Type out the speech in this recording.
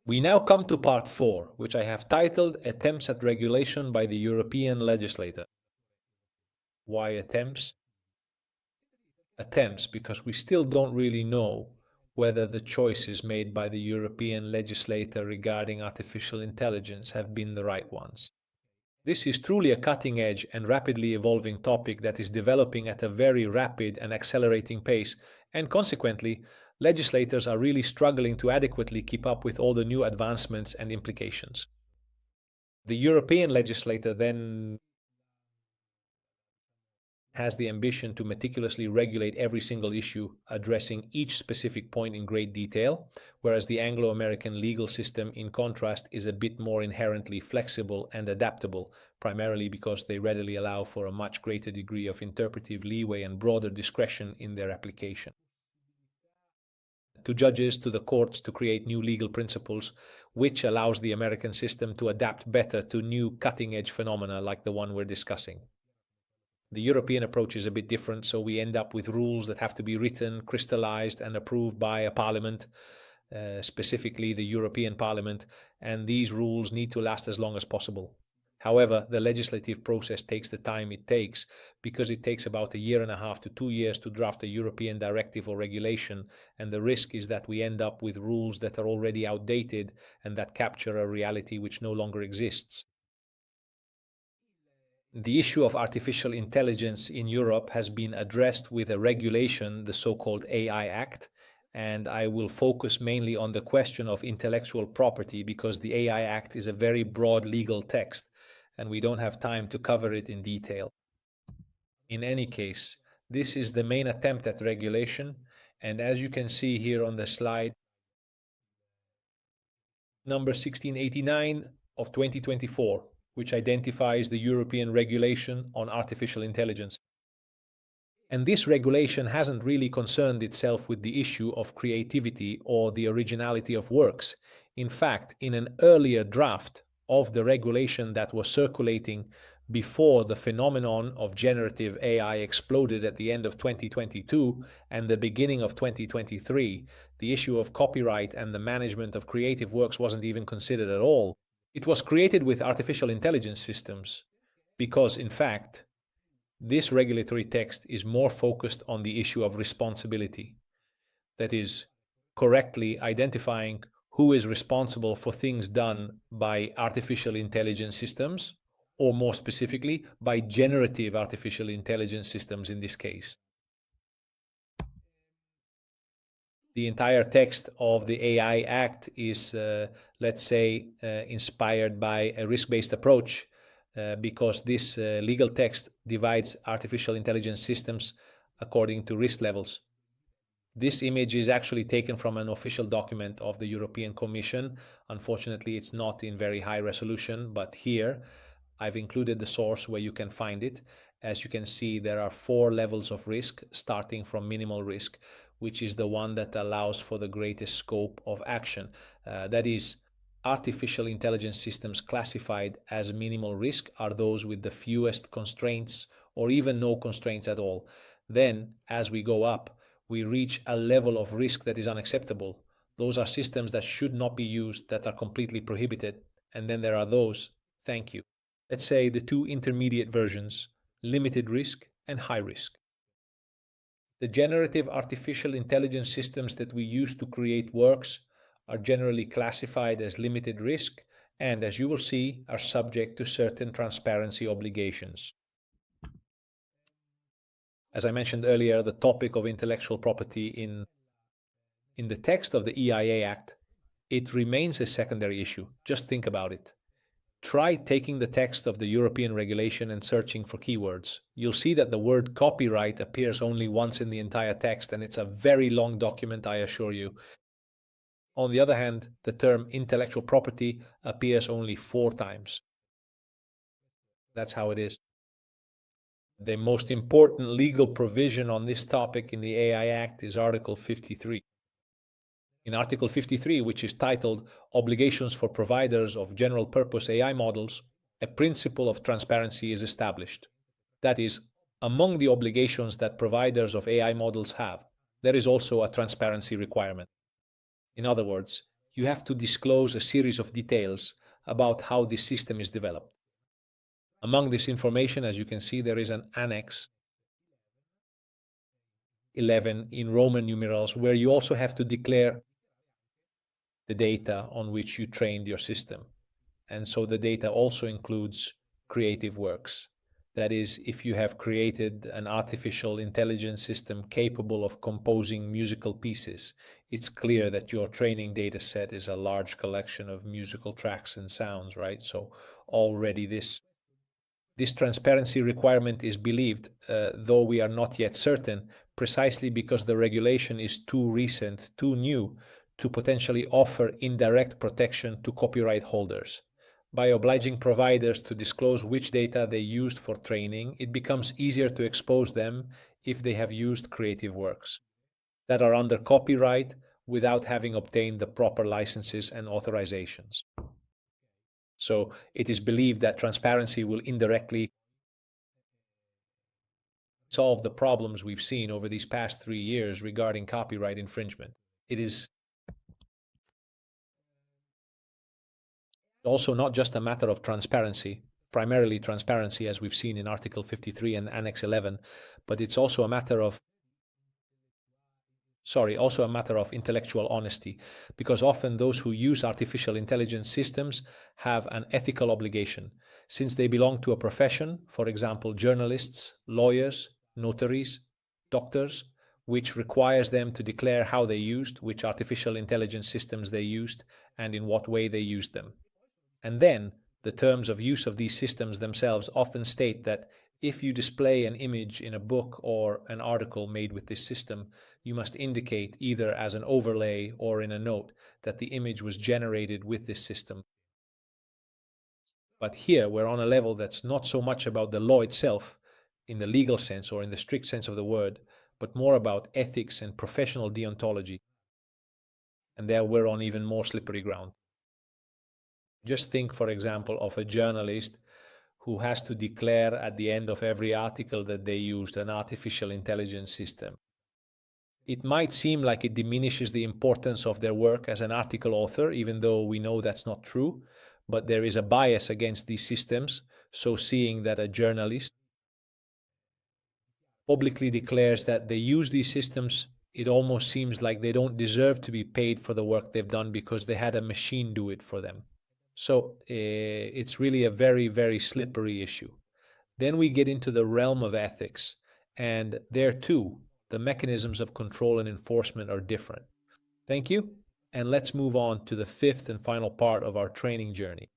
We now come to part 4, which I have titled Attempts at Regulation by the European Legislator. Why attempts? Attempts because we still don't really know whether the choices made by the European legislator regarding artificial intelligence have been the right ones. This is truly a cutting-edge and rapidly evolving topic that is developing at a very rapid and accelerating pace, and consequently, legislators are really struggling to adequately keep up with all the new advancements and implications. The European legislator then has the ambition to meticulously regulate every single issue, addressing each specific point in great detail, whereas the Anglo-American legal system, in contrast, is a bit more inherently flexible and adaptable, primarily because they readily allow for a much greater degree of interpretive leeway and broader discretion in their application. To judges, to the courts, to create new legal principles, which allows the American system to adapt better to new cutting-edge phenomena like the one we're discussing. The European approach is a bit different, so we end up with rules that have to be written, crystallized, and approved by a parliament, specifically the European Parliament, and these rules need to last as long as possible. However, the legislative process takes the time it takes because it takes about 1.5 to 2 years to draft a European directive or regulation, and the risk is that we end up with rules that are already outdated and that capture a reality which no longer exists. The issue of artificial intelligence in Europe has been addressed with a regulation, the so-called AI Act, and I will focus mainly on the question of intellectual property because the AI Act is a very broad legal text and we don't have time to cover it in detail. In any case, this is the main attempt at regulation, and as you can see here on the slide, number 1689 of 2024. Which identifies the European regulation on artificial intelligence. And this regulation hasn't really concerned itself with the issue of creativity or the originality of works. In fact, in an earlier draft of the regulation that was circulating before the phenomenon of generative AI exploded at the end of 2022 and the beginning of 2023, the issue of copyright and the management of creative works wasn't even considered at all. It was created with artificial intelligence systems because, in fact, this regulatory text is more focused on the issue of responsibility. That is, correctly identifying who is responsible for things done by artificial intelligence systems, or more specifically, by generative artificial intelligence systems in this case. The entire text of the AI Act is, let's say, inspired by a risk-based approach because this legal text divides artificial intelligence systems according to risk levels. This image is actually taken from an official document of the European Commission. Unfortunately, it's not in very high resolution, but here I've included the source where you can find it. As you can see, there are 4 levels of risk, starting from minimal risk, which is the one that allows for the greatest scope of action. That is, artificial intelligence systems classified as minimal risk are those with the fewest constraints or even no constraints at all. Then, as we go up, we reach a level of risk that is unacceptable. Those are systems that should not be used, that are completely prohibited. And then there are those, thank you. Let's say the 2 intermediate versions, limited risk and high risk. The generative artificial intelligence systems that we use to create works are generally classified as limited risk and, as you will see, are subject to certain transparency obligations. As I mentioned earlier, the topic of intellectual property in the text of the EIA Act, it remains a secondary issue. Just think about it. Try taking the text of the European regulation and searching for keywords. You'll see that the word copyright appears only once in the entire text, and it's a very long document, I assure you. On the other hand, the term intellectual property appears only 4 times. That's how it is. The most important legal provision on this topic in the AI Act is Article 53. In Article 53, which is titled Obligations for Providers of General-Purpose AI Models, a principle of transparency is established. That is, among the obligations that providers of AI models have, there is also a transparency requirement. In other words, you have to disclose a series of details about how this system is developed. Among this information, as you can see, there is an Annex 11 in Roman numerals where you also have to declare the data on which you trained your system. And so the data also includes creative works. That is, if you have created an artificial intelligence system capable of composing musical pieces, it's clear that your training data set is a large collection of musical tracks and sounds, right? So already this transparency requirement is believed, though we are not yet certain, precisely because the regulation is too recent, too new, to potentially offer indirect protection to copyright holders. By obliging providers to disclose which data they used for training, it becomes easier to expose them if they have used creative works that are under copyright without having obtained the proper licenses and authorizations. So it is believed that transparency will indirectly solve the problems we've seen over these past 3 years regarding copyright infringement. It is also not just a matter of transparency, primarily transparency as we've seen in Article 53 and Annex 11, but it's also a matter of intellectual honesty, because often those who use artificial intelligence systems have an ethical obligation, since they belong to a profession, for example, journalists, lawyers, notaries, doctors, which requires them to declare how they used, which artificial intelligence systems they used, and in what way they used them. And then, the terms of use of these systems themselves often state that if you display an image in a book or an article made with this system, you must indicate either as an overlay or in a note that the image was generated with this system. But here we're on a level that's not so much about the law itself, in the legal sense or in the strict sense of the word, but more about ethics and professional deontology. And there we're on even more slippery ground. Just think, for example, of a journalist who has to declare at the end of every article that they used an artificial intelligence system. It might seem like it diminishes the importance of their work as an article author, even though we know that's not true, but there is a bias against these systems, so seeing that a journalist publicly declares that they use these systems, it almost seems like they don't deserve to be paid for the work they've done because they had a machine do it for them. So it's really a very, very slippery issue. Then we get into the realm of ethics, and there too, the mechanisms of control and enforcement are different. Thank you, and let's move on to the fifth and final part of our training journey.